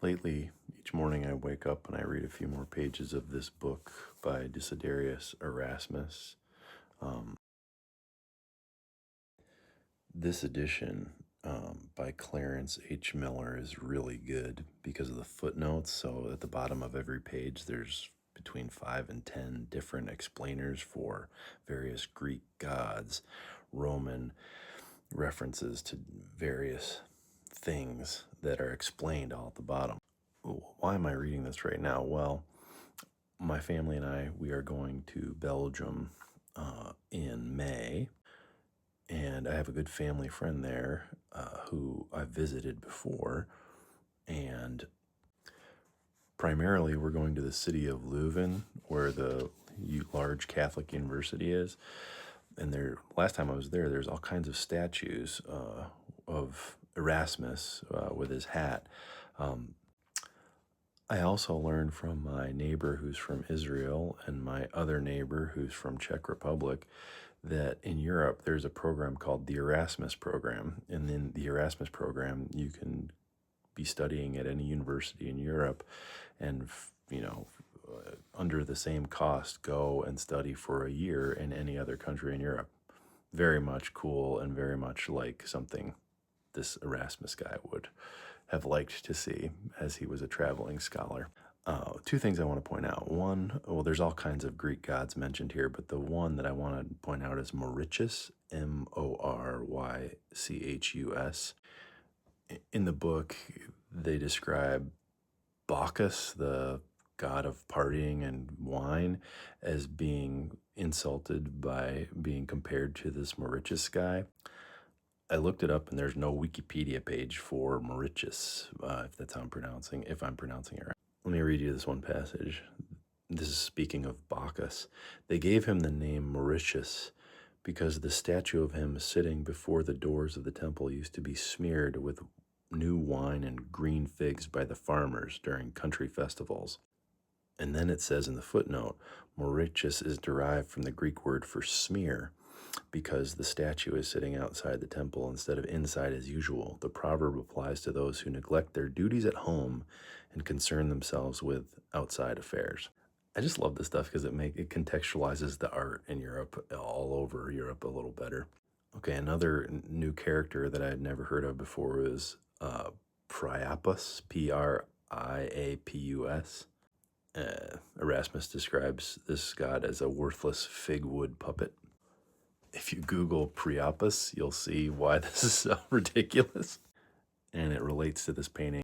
Lately, each morning I wake up and I read a few more pages of this book by Deisiderius Erasmus. Um, this edition by Clarence H. Miller is really good because of the footnotes. So at the bottom of every page, there's between 5 and 10 different explainers for various Greek gods, Roman references to various things that are explained all at the bottom. Why am I reading this right now? Well, my family and I, we are going to Belgium in May, and I have a good family friend there who I've visited before, and primarily we're going to the city of Leuven, where the large Catholic university is. And there, last time I was there, there's all kinds of statues of Erasmus with his hat. Um, I also learned from my neighbor who's from Israel and my other neighbor who's from Czech Republic that in Europe there's a program called the Erasmus program. And in the Erasmus program, you can be studying at any university in Europe and, under the same cost, go and study for a year in any other country in Europe. Very much cool and very much like something this Erasmus guy would have liked to see as he was a traveling scholar. Two things I want to point out. One, well, there's all kinds of Greek gods mentioned here, but the one that I want to point out is Mauritius, Morychus. In the book, they describe Bacchus, the god of partying and wine, as being insulted by being compared to this Mauritius guy. I looked it up and there's no Wikipedia page for Mauritius, if I'm pronouncing it right. Let me read you this one passage. This is speaking of Bacchus. They gave him the name Mauritius because the statue of him sitting before the doors of the temple used to be smeared with new wine and green figs by the farmers during country festivals. And then it says in the footnote, Mauritius is derived from the Greek word for smear, because the statue is sitting outside the temple instead of inside as usual. The proverb applies to those who neglect their duties at home and concern themselves with outside affairs. I just love this stuff because it contextualizes the art in Europe, all over Europe, a little better. Okay, another new character that I had never heard of before is Priapus, Priapus. Erasmus describes this god as a worthless fig wood puppet. If you Google Priapus, you'll see why this is so ridiculous. And it relates to this painting